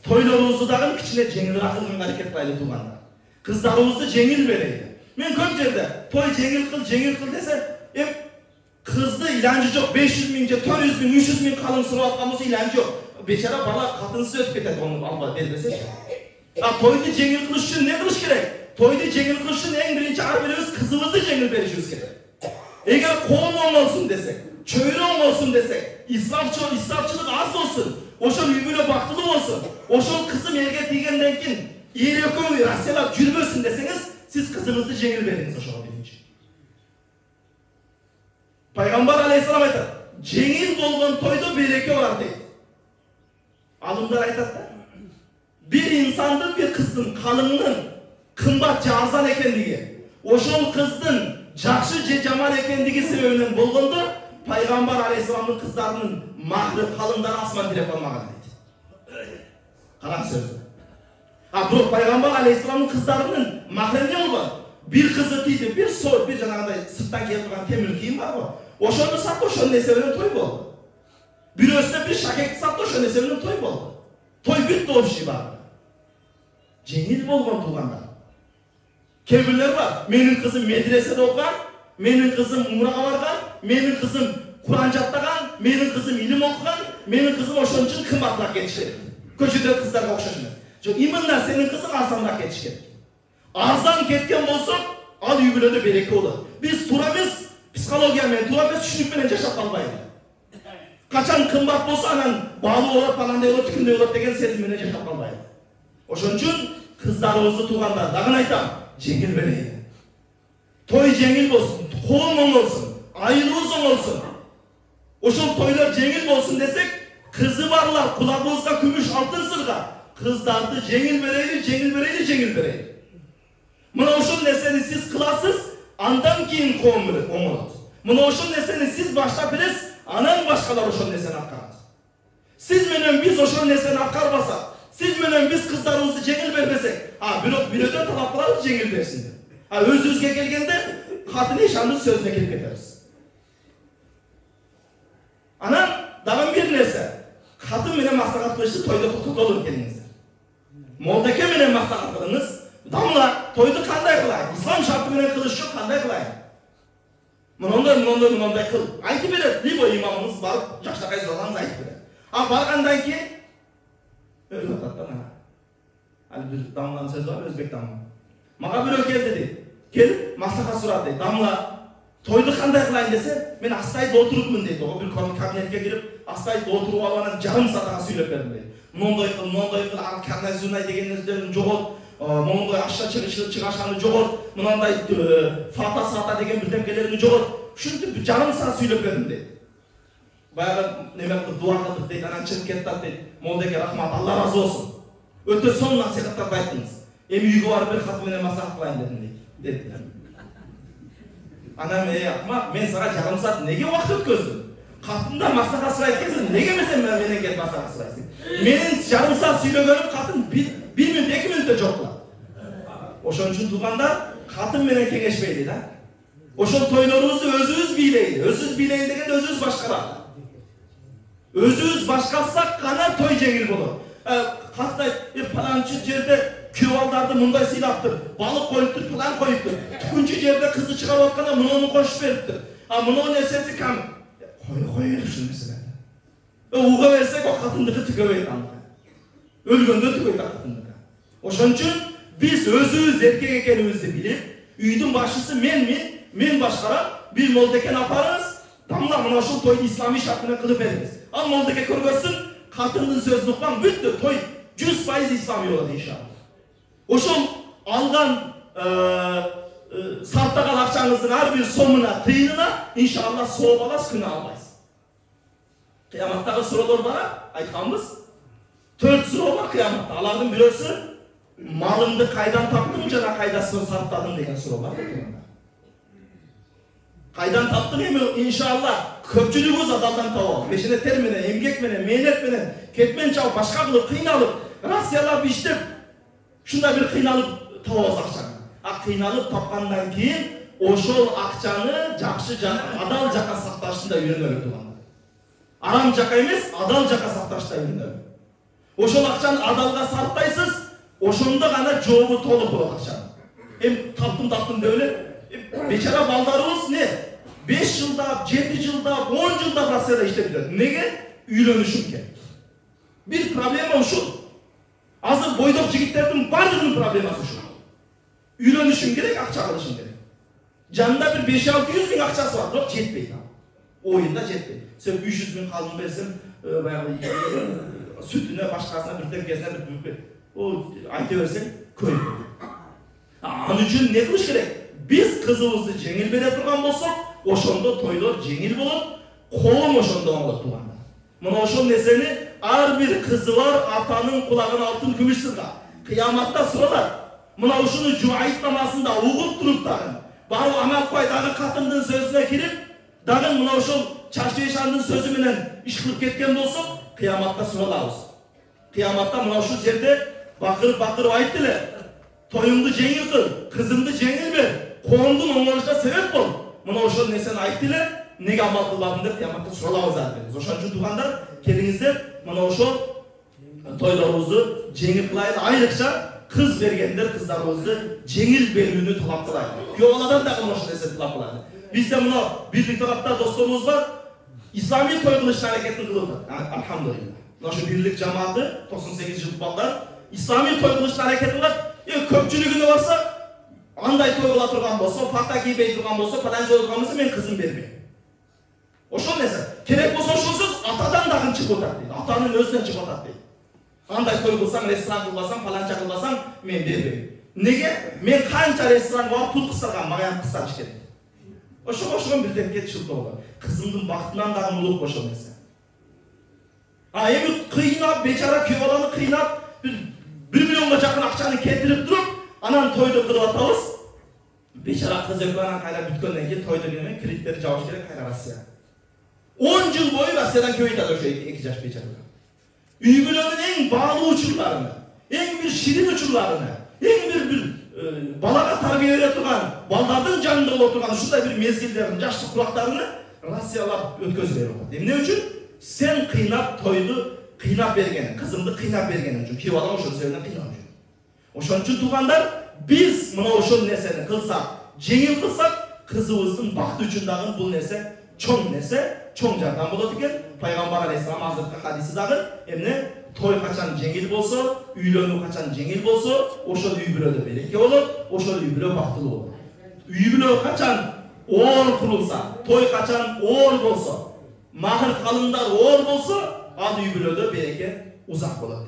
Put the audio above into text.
тойлорубузду дагы кичине жеңилирээк кылганга аракет кылайлы туугандар. Кыздарыбызды жеңил берели. Мен көп жерде той жеңил кыл десе, кызды иланчы жок, 500 000 же 400 000, 300 000 калың сурап аткан болсо иланчы жок. Бечара бала катынсыз өтүп кетет, ону алба бербесе. Тойду жеңил кылыш үчүн не кылыш керек? Тойду жеңил кылыш үчүн эң биринчи ар бирибиз кызыбызды жеңил беришибиз керек. Эгер коом оңолсун десек, чөйрө оңолсун десек, исрафчылык аз болсун, ошол үй бүлө бактылуу болсун, ошол кызым элге тийгенден кийин эр экөө расселап жүрбөсүн десеңиз, сиз кызыңызды жеңил бериңиз ошого биринчи. Пайгамбар алейхисалам айтат, жеңил болгон тойдо береке бар дейт. Алымдар айтат да, bir insandын, bir кыздын, калыңдын кымбат же арзан экендиги, ошол кыздын жакшы же жаман экендиги себебинен болгондо, Пайгамбар алейхисаламдын кыздарынын махры калыңдары асман тиреп калмаган дейт. Караң сөздү. Бирок Пайгамбар алейхисаламдын кыздарынын махры эмне болгон? Bir кызы тийди, bir жанагындай сырттан келип турган темир кийим бар го. Ошону сатты, ошонун эсебинен той болду. Бирөөсүнө bir шакекти сатты, ошонун эсебинен той болду. Той бүттү общий бар. Жеңил болгон туугандар. Кээ бирлер бар, менин кызым медреседе окуган, менин кызым умрага барган, менин кызым Куран жаттаган, менин кызым илим окуган, менин кызым ошон үчүн кымбатыраак кетишет. Көчөдө кыздарга окшош эмес. Жок, именно сенин кызың арзаныраак кетиш керек. Арзан кеткен болсо, ал үй бүлөдө береке болот. Биз туура эмес психология менен, туура эмес түшүнүк менен жашап калбайлы. Качан кымбат болсо анан баалуу болот, анандай болот, тикиндей болот деген сезим менен жашап калбайлы. Ошон үчүн кыздарыбызды туугандар, дагы айтам, жеңил берели. Той жеңил болсун, коом оңолсун, айылыбыз оңолсун. Ошол тойлор жеңил болсун десек, кызы барлар кулагыбызга күмүш алтын сырга, кыздарды жеңил берели. Мына ошол нерсени сиз кыласыз, андан кийин коом оңолот. Мына ошол нерсени сиз баштап бересиз, анан башкалар ошол нерсени аткарат. Сиз менен биз ошол нерсени аткарбасак, сиз менен биз кыздарыбызды жеңил бербесек, бирок бирөөдөн талап кылабыз жеңил берсин деп. Өзүбүзгө келгенде катын ишандын сөзүнө келип кетебиз. Анан дагы бир нерсе, катын менен маслахат кылышты тойдо токтолуп келиңиздер. Молдеке менен маслахат кылыңыз, дамла тойду кандай кылайын? Ислам шарты менен кылыш жок, кандай кылайын? Мындай кыл. Айтып берет, либо имамыбыз барып, жакшынакай сурагаңыз айтып берет. Баргандан кийин өзү ататтан бир дамланын сөзү бар, өзбек дамла. Мага бирөө келди дейт. Келип маслахат сурады дейт. Дамла тойду кандай кылайын десе, мен астайда отурупмун дейт. Ого бир кабинетке кирип, астайда отуруп алып анан жарым саатга сүйлөп бердим дейт. Мондой кыл, карназунай деген нерселерин жогот. Мондой ашша чыгашаны жогот. Мынандай фата деген бирдемкелерин жогот. Ушинтип жарым саат сүйлөп бердим дейт. Баягы неме кылып дуа кылдык дейт, анан чыгып кеттат дейт. Молдеке рахмат, Алла разы болсун. Өтө сонун насихаттарды айттыңыз. Эми үйгө барып бир катын менен маслахат кылайын дедим дейт. Анан акмак, мен сага жарым саат неге убакыт өткөздүм? Катында маслахат сурайт экенсиң, неге сен менен келип маслахат сурайсың? Менин жарым саат сүйлөгөнүм катын 1 мүнөт 2 мүнөттө жоктулат. Ошон үчүн туугандар, катын менен кеңешпейли да. Ошол тойлорубузду өзүбүз бийлейли. Өзүбүз бийлейли дегенде өзүбүз башкаралы. Өзүбүз башкарсак гана той жеңил болот. Каттай паланчы жерде күйөө балдарды мындай сыйлаптыр, балык коюптур, план коюптур. Түкүнчү жерде кызы чыгарып атканда муну кошуп бериптир. Муну нерсеси кам. Кой ушул нерселерди. Уга берсек о катындыкы түгөбөйт аныкы. Өлгөндө түгөйт катындыкы. Ошон үчүн биз өзүбүз эркек экенибизди билип, үйдүн башчысы мен башкарам, бир молдекени апарыңыз, дамла мына ушул тойду исламий шарт менен кылып бериңиз. Ал молдеке көргөзсүн, катындын сөзүн укпам, бүттү, той 100% исламий болот иншалла. Ошол алган сартаган акчаңыздын ар бир сомуна, тыйынына иншалла сооп аласыз, күнөө албайсыз. Кыяматтагы суроолор бар, айтканбыз. 4 суроо бар кыяматта. Алардын бирөөсү малыңды кайдан таптың жана кайда сартадың деген суроо бар. Кайдан таптың эми иншалла көпчүлүгүбүз адалдан табабыз. Мешенеттер менен, эмгек менен, мээнет менен, кетмен чабып, башка кылып, кыйналып, Россиялап иштеп, шундай бир кыйналып табабыз акчаны. Кыйналып тапкандан кийин ошол акчаны жакшы жака, адал жака сакташты да үйрөнөлү туугандар. Арам жака эмес, адал жака сакташты да үйрөнөлү. Ошол акчаны адалга сарптайсыз, ошондо гана жообу толук болот акчанын. Таптым деп эле бечара балдарыбыз не 5 жылдап, 7 жылдап, 10 жылдап Россияда иштеп жүрөт. Неге? Үйлөнүшүм керек. Bir problema ушул. Азыр бойдок жигиттердин бардыгынын проблемасы ушул. Үйлөнүшүм керек, акча кылышым керек. Жанында bir 5-600 миң акчасы бар, бирок жетпейт. Оюнда жетпейт. Сен 300 миң калым берсем, баягы сүтүнө, башкасына, бир теңкесине бир айта берсең, көп. Анын үчүн не кылыш керек? Биз кызыбызды жеңил бере турган болсок, ошондо тойлор жеңил болот, колум ошондо оңолот туугандар. Мына ошол нерсени ар бир кызы бар атанын кулагына алтын күмүш сырга. Кыяматта суралат. Мына ушуну жуайт намазында угуп туруп дагы, барып амал кой дагы катындын сөзүнө кирип, дагы мына ошол Чарчыйшандын сөзү менен иш кылып кеткен болсок, кыяматта суралабыз. Кыяматта мына ушул жерде бакырып айтты эле. Тоюңду жеңил кыл, кызымды жеңил бер, коомдун оңолушуна себеп бол. Мына ошол нерсени айтты эле, неге амал кылбадың деп кыяматта суралабыз азыр. Ошон үчүн туугандар, келиңиздер, мына ошол тойлорубузду жеңил кылайлы. Айрыкча кыз бергендер кыздарыбызды жеңил берүүнү талап кылайлы. Күйөө баладан дагы мына ошол нерсени талап кылайлы. Бизде мына бирлик тарапта досторубуз бар, ислами той кылышын аракетин кылып атат. Алхамдулилла. Мына ошо бирлик жамааты 98 жыл балдар ислами той кылышын аракет кылат. Көпчүлүгүнө барса, андай той кыла турган болсо, фата кийбей турган болсо, паданча турган болсо, мен кызым бербейм. Ошол нерсе. Керек болсо ошол сөз атадан дагы чыгып атат дейт. Атанын өзүнөн чыгып атат дейт. Андай той кылсаң, ресторан кылбасаң, паланча кылбасаң, мен бербейм. Неге? Мен канча ресторанга барып пул кысарган, мага кыстар ишкет. Ошого бир демке чылтоо болот. Кызымдын бактынан дагы улук ошол нерсе. Эми кыйнап, бечара күйөө баланы кыйнап, 1 миллионга жакын акчаны кетирип туруп, анан тойду кылып атабыз. Бечара кыз экранан кайра бүткөндөн кийин тойду менен кредиттери жабыш керек кайра Россия. 10 жыл бою Россиядан көбөйтөт ошо 2 жаш бечаралар. Үй бүлөнүн эң баалуу учурларына, эң бир ширин учурларына, эң бир балага тарбия бере турган, балдардын жанында боло турган ушундай бир мезгилдердин жаштык курактарына Россиялар өткөзүп берип атат. Эмне үчүн? Сен кыйнап тойду кыйнап берген, кызымды кыйнап берген үчүн, күйөө балам ошол себептен кыйнап жүр. Ошон үчүн туугандар, биз мына ошол нерсени кылсак, жеңил кылсак, кызыбыздын бакыты үчүн дагы бул нерсе чоң нерсе, чоң жардам болот экен. Пайгамбар алейхисалам азыркы хадиси дагы эмне? Той качан жеңил болсо, үйлөнүү качан жеңил болсо, ошол үй бүлөдө береке болот, ошол үй бүлө бактылуу болот. Үй бүлө качан оор курулса, той качан оор болсо, махыр калымдар оор болсо, ал үй бүлөдө береке узак болот.